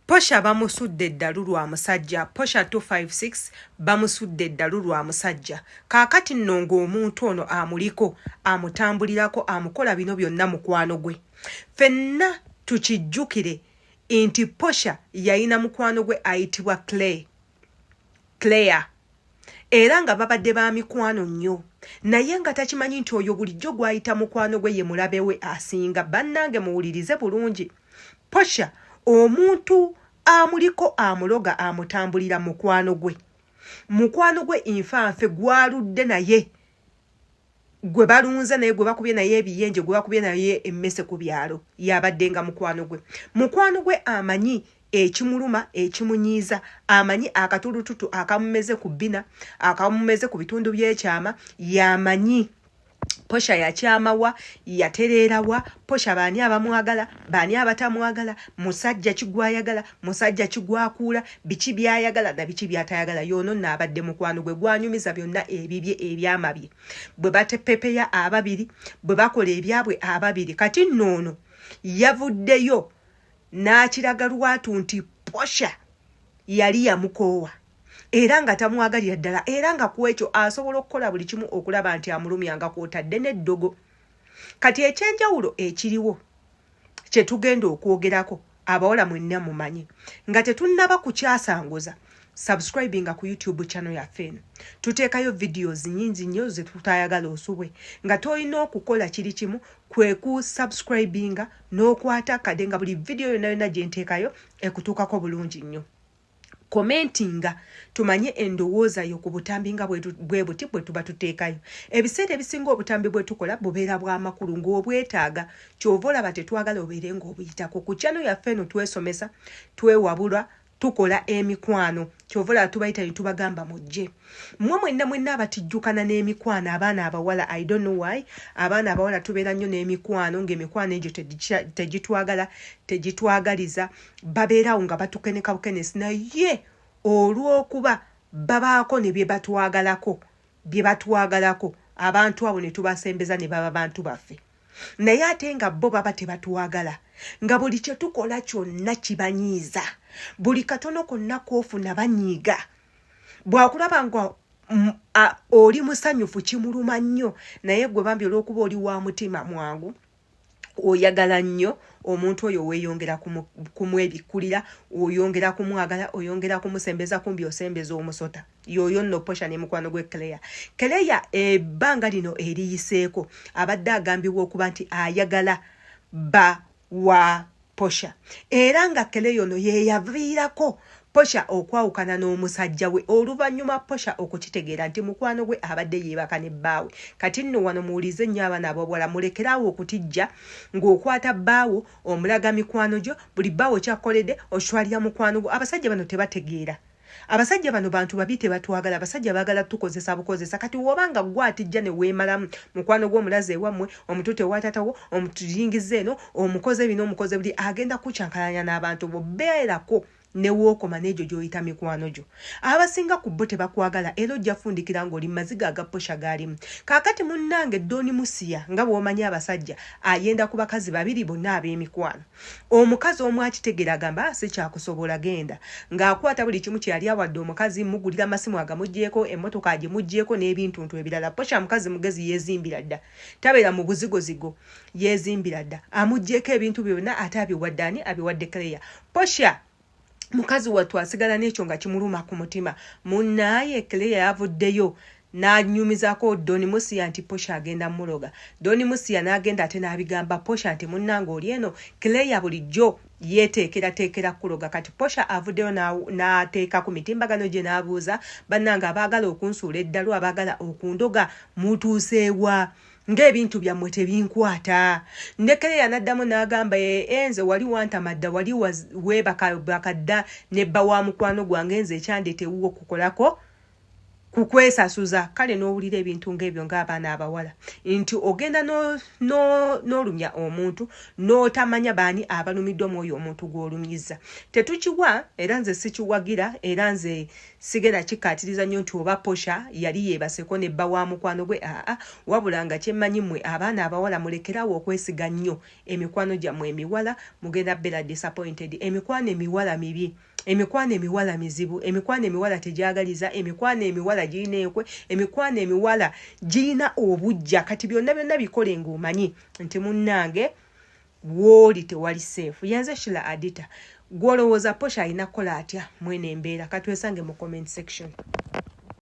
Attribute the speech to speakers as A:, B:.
A: Posha bamusudde eddalu lwa musajja. Posha 256 bamusudde eddalu lwa musajja. Kaakati nno ng'omuntu ono amuliko, amutambulirako, amukola bino byonna mukwano gwe. Ffenna tukijjukire nti Posha yalina mukwano gwe ayitibwa Claire. Era nga babadde ba mikwano nnyo. Naye nga takimanyi nti oyo bulijjo gw'ayita mukwano gwe ye mulabe we asinga. Bannange muwulirize bulungi. Posha omuntu amuliko amuloga amutambulira mukwano gwe. Mukwano gwe infanfe gwaludde naye. Gwe balunza naye gwe bakubye naye ebiyenje gwe bakubye naye emmese ku byalo. Yabaddenga mukwano gwe. Mukwano gwe amanyi ekimuluma ekimunyiiza, amanyi akatulututu akamumeze ku bbina, akamumeze ku bitundu by'ekyama, yamanyi Posha yakyamawa, yatereerawa, Posha baani abamwagala, baani abatamwagala, musajja kigwayagala, musajja kigwakuula, biki byayagala na biki byatayagala. Yono n'abadde mukwano gwe gwanyumiza byonna ebibye ebyamabye. Bwe batepepeya ababiri, bwe bakola ebyabwe ababiri. Kati nnono yavuddeyo n'akiraga lwatu nti Posha yali yamukoowa. Era nga tamwagalira ddala, era nga ku ekyo asobola okukola buli kimu okulaba nti amulumyanga kw'otadde n'eddogo. Kati ekyenjawulo ekiriwo kye tugenda okwogerako abawala mwenna mumanyi nga tetunnaba kukyasanguza subscribinga ku YouTube channel yaffe eno. Tuteekayo videos nnyingi nnyo ze tutayagala osubwe nga tolina okukola kiri kimu kwe ku subscribinga n'okwata kade nga buli video yonna yonna gye nteekayo ekutuukako bulungi nnyo. Commentinga tumanye endowooza yo ku butambi nga bwe buti bwe tuba tuteekayo. Ebiseera ebisinga obutambi bwe tukola bubeera bw'amakulu ng'obwetaaga ky'ova olaba tetwagala obeere ng'obuyitako. Ku channel yaffe eno twesomesa, twewabula, tukola emikwano. Ky'ova olaba tubayita ne tubagamba mujje. Mmwe mwenna abatijjukana n'emikwano abaana abawala, I don't know why. Abaana abawala tubeera nnyo n'emikwano ng'emikwano egyo tegitwagala, tegitwagaliza, babeerawo nga batukeneka bukenesi naye olw'okuba babaako ne bye batwagalako abantu abo ne tubasembeza ne baba bantu baffe. Naye ate nga bo baba tebatwagala nga buli kye tukola kyonna kibanyiiza, buli katono konna koofuna banyiiga. Bwakulaba nga oli musanyufu kimuluma nnyo, naye gwe bambi olw'okuba oli wa mutima mwangu oyagala nnyo omuntu oyo weeyongera kumwebikulira, oyongera kumwagala, oyongera kumusembeza, kumbi osembeza omusota. Yoyo nno Posha ne mukwano gwe Claire. Claire ebbanga lino eriyiseeko abadde agambibwa okuba nti ayagala ba wa Posha. Era nga Claire ono yeeyaviirako Posha okwawukana n'omusajja we oluvannyuma Posha okukitegeera nti mukwano gwe abadde yeebaka ne bbaawe. Kati nno wano muwulize nnyo abaana ab'obuwala mulekeraawo okutijja ng'okwata bbaawo omulaga mikwano gyo, buli bbaawo kyakkoledde okitwalira mukwano gwo. Abasajja bano tebategeera. Abasajja bano bantu babi tebatwagala, abasajja baagala tukozesa bukozesa. Kati wobanga gwe atijja ne weemalamu mukwano gw'omulaze ewammwe, omutute wa taatawo, omutuyingiza eno, omukoze bino, omukoze buli, agenda kucyankalanya n'abantu bo. Beerako ne wookoma n'egyo gy'oyita mikwano gyo. Abasinga ku bo tebakwagala era ojja fundikira ng'oli maziga aga Posha gaalimu. Kaakati munnange Doni Musiya nga bw'omanyi abasajja ayenda ku bakazi babiri bonna ab'emikwano. Omukazi omu akitegeera agamba si kyakusobola genda ng'akwata buli kimu kye yali awadde omukazi, mugulira amasimu agamuggyeko, emmotoka agimuggyeko n'ebintuntu ebirala. Posha mukazi mugezi yeezimbira dda, tabeera mu buzigozigo, yeezimbira dda, amuggyeko ebintu byonna ate abiwadde ani? Abiwadde Claire. Posha mukazi wattu asigala n'ekyo nga kimuluma ku mutima. Munnaaye Claire yavuddeyo n'anyumizaako Doni Musiya nti Posha agenda muloga. Doni Musiya n'agenda ate n'abigamba Posha nti munnange oli eno Claire bulijjo yeeteekerateekera kuloga. Kati Posha avuddeyo n'ateeka ku mitimbagano gye n'abuuza bannange abaagala okunsuula eddalu, abaagala okundoga mutuuseewa ng'ebintu byammwe tebinkwata. Ne Claire n'addamu n'agamba enze wali wantamadda, wali weebakadda nebba wa mukwano gwange, nze ekyandeetewo okukolako kukwesasuza kale n'owulira ebintu ng'ebyo ng'abaana abawala nti ogenda n'olumya omuntu n'otamanya baani abalumiddwa mu oyo omuntu gw'olumyiza. Tetukiwa era nze sikiwagira era nze sigera kikaatiriza nnyo nti oba Posha yali yeebaseko ne bba wa mukwano gwe wabula nga kyemmanyi mmwe abaana abawala mulekerawo okwesiga nnyo emikwano gyammwe emiwala mugenda beera disappointed. Emikwano emiwala mibi, emikwano emiwala mizibu, emikwano emiwala tegyagaliza, emikwano emiwala girina enkwe, emikwano emiwala girina obujja. Kati byonna bikole ng'omanyi nti munnange woli tewali seefu. Yanze Sheila Adita gw'olowooza Posha alina kukola atya mwene embeera? Katwesange mu comment section.